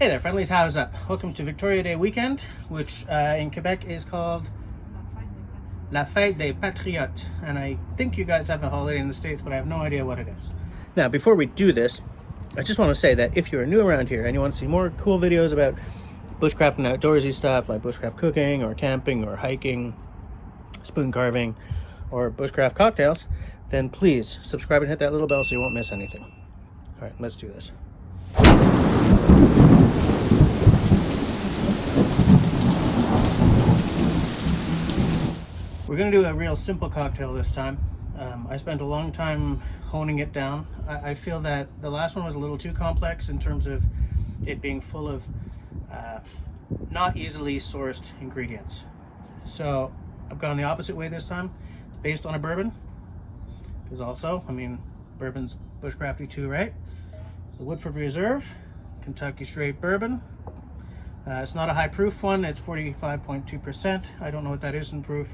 Hey there, friendlies, how's up? Welcome to Victoria Day weekend, which in Quebec is called La Fête des Patriotes. And I think you guys have a holiday in the States, but I have no idea what it is. Now, before we do this, I just want to say that if you're new around here and you want to see more cool videos about bushcraft and outdoorsy stuff, like bushcraft cooking or camping or hiking, spoon carving, or bushcraft cocktails, then please subscribe and hit that little bell so you won't miss anything. All right, let's do this. We're going to do a real simple cocktail this time. I spent a long time honing it down. I feel that the last one was a little too complex in terms of it being full of not easily sourced ingredients. So I've gone the opposite way this time. It's based on a bourbon, because also, I mean, bourbon's bushcrafty too, right? So Woodford Reserve, Kentucky straight bourbon. It's not a high proof one, it's 45.2%. I don't know what that is in proof.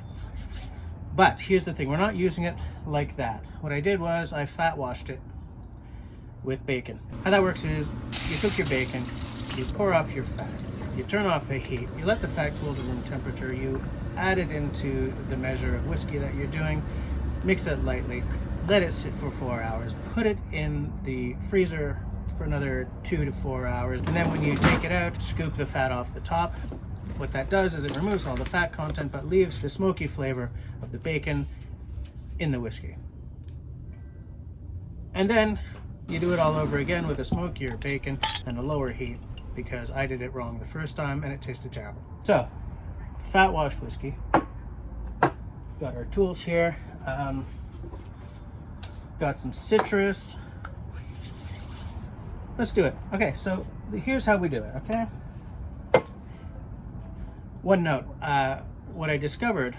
But here's the thing, we're not using it like that. What I did was I fat washed it with bacon. How that works is you cook your bacon, you pour off your fat, you turn off the heat, you let the fat cool to room temperature, you add it into the measure of whiskey that you're doing, mix it lightly, let it sit for 4 hours, put it in the freezer for another 2 to 4 hours, and then when you take it out, scoop the fat off the top. What that does is it removes all the fat content but leaves the smoky flavor of the bacon in the whiskey. And then you do it all over again with a smokier bacon and a lower heat, because I did it wrong the first time and it tasted terrible. So, fat washed whiskey. Got our tools here. Got some citrus. Let's do it. Okay, so here's how we do it, okay? One note, what I discovered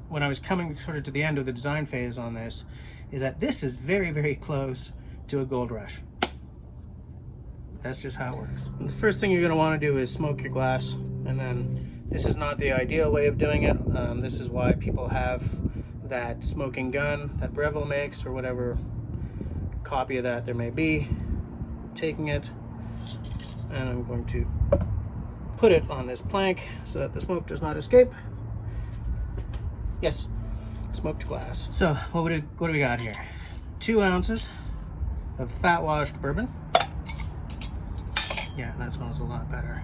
when I was coming sort of to the end of the design phase on this is that this is very, very close to a gold rush. That's just how it works. And the first thing you're gonna wanna do is smoke your glass, and then this is not the ideal way of doing it. This is why people have that smoking gun that Breville makes, or whatever copy of that there may be. Taking it, and I'm going to put it on this plank so that the smoke does not escape. Yes, smoked glass. So what do we got here? 2 ounces of fat washed bourbon. Yeah, that smells a lot better.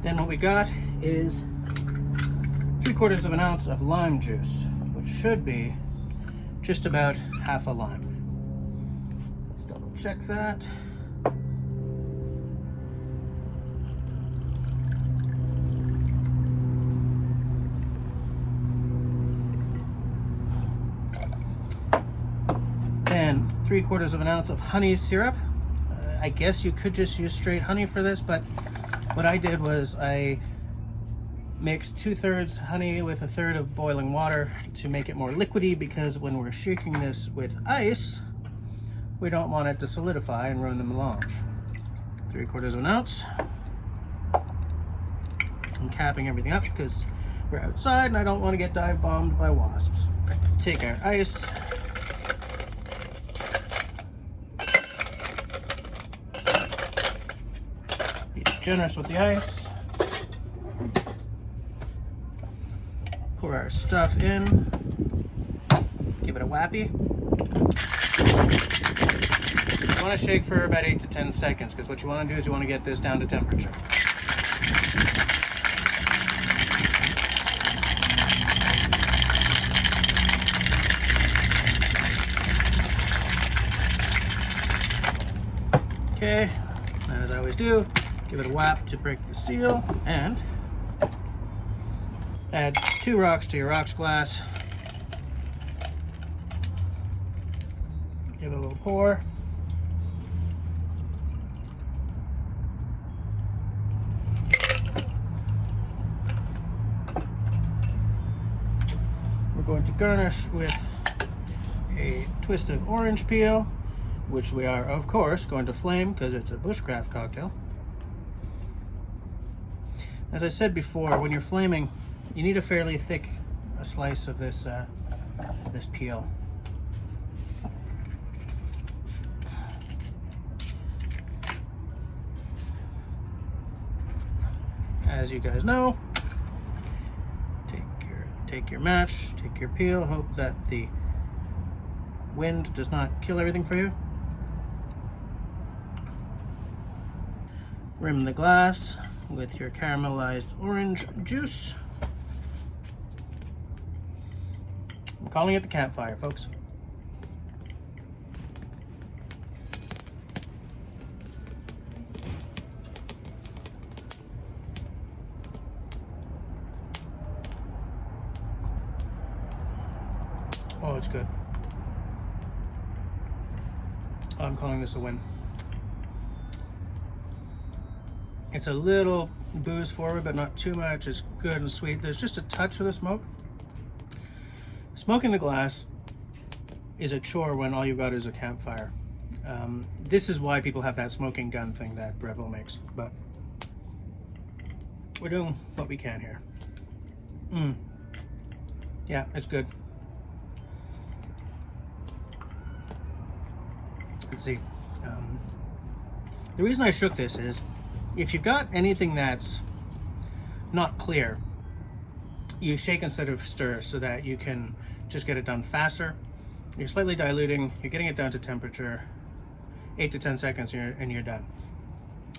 Then what we got is 3/4 of an ounce of lime juice, which should be just about half a lime. Let's double check that. Then 3/4 of an ounce of honey syrup. I guess you could just use straight honey for this, but what I did was I mixed 2/3 honey with 1/3 of boiling water to make it more liquidy, because when we're shaking this with ice, we don't want it to solidify and ruin the melange. 3/4 of an ounce. I'm capping everything up because we're outside and I don't want to get dive bombed by wasps. Take our ice. Be generous with the ice. Pour our stuff in. Give it a whappy. You want to shake for about 8 to 10 seconds, because what you want to do is you want to get this down to temperature. Okay, as I always do, give it a whap to break the seal, and add 2 rocks to your rocks glass. Give it a little pour. We're going to garnish with a twist of orange peel, which we are, of course, going to flame because it's a bushcraft cocktail. As I said before, when you're flaming, you need a fairly thick slice of this peel. As you guys know, take your match, take your peel, hope that the wind does not kill everything for you. Rim the glass with your caramelized orange juice. I'm calling it the Campfire, folks. Oh, it's good. I'm calling this a win. It's a little booze forward, but not too much. It's good and sweet. There's just a touch of the smoke. Smoking the glass is a chore when all you've got is a campfire. This is why people have that smoking gun thing that Breville makes, but we're doing what we can here. Yeah, it's good. Let's see. The reason I shook this is if you've got anything that's not clear, you shake instead of stir so that you can just get it done faster. You're slightly diluting, you're getting it down to temperature, 8 to 10 seconds and you're done.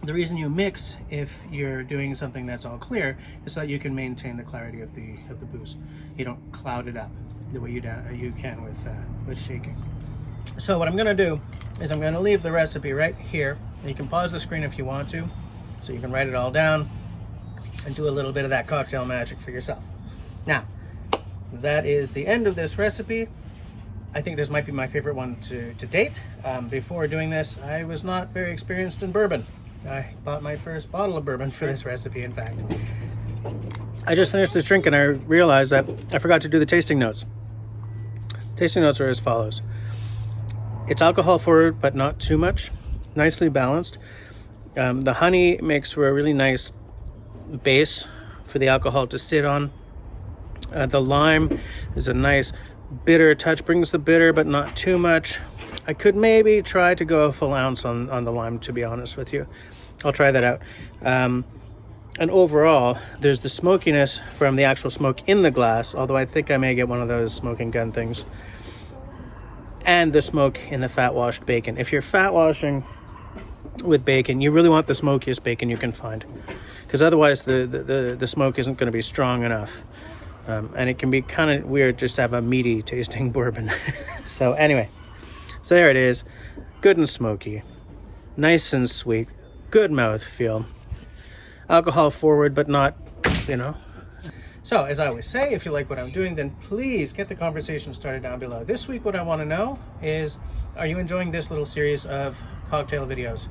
The reason you mix if you're doing something that's all clear is so that you can maintain the clarity of the booze. You don't cloud it up the way you can with shaking. So what I'm going to do is I'm going to leave the recipe right here. And you can pause the screen if you want to, so you can write it all down and do a little bit of that cocktail magic for yourself. Now, that is the end of this recipe. I think this might be my favorite one to date. Before doing this, I was not very experienced in bourbon. I bought my first bottle of bourbon for this recipe, in fact. I just finished this drink and I realized that I forgot to do the tasting notes. Tasting notes are as follows. It's alcohol forward, but not too much. Nicely balanced. The honey makes for a really nice base for the alcohol to sit on. The lime is a nice bitter touch, brings the bitter, but not too much. I could maybe try to go a full ounce on the lime, to be honest with you. I'll try that out. And overall, there's the smokiness from the actual smoke in the glass, although I think I may get one of those smoking gun things. And the smoke in the fat-washed bacon. If you're fat-washing with bacon, you really want the smokiest bacon you can find, because otherwise the smoke isn't going to be strong enough. And it can be kind of weird just to have a meaty tasting bourbon. So anyway, so there it is. Good and smoky. Nice and sweet. Good mouthfeel. Alcohol forward, but not, So, as I always say, if you like what I'm doing, then please get the conversation started down below. This week, what I want to know is, are you enjoying this little series of cocktail videos?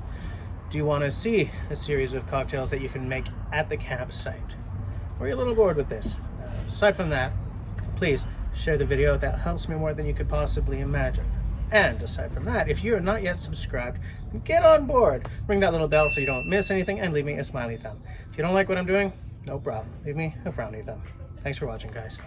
Do you want to see a series of cocktails that you can make at the campsite? Or are you a little bored with this? Aside from that, please share the video. That helps me more than you could possibly imagine. And aside from that, if you're not yet subscribed, get on board. Ring that little bell so you don't miss anything, and leave me a smiley thumb. If you don't like what I'm doing, no problem. Leave me a frowny thumb. Thanks for watching, guys.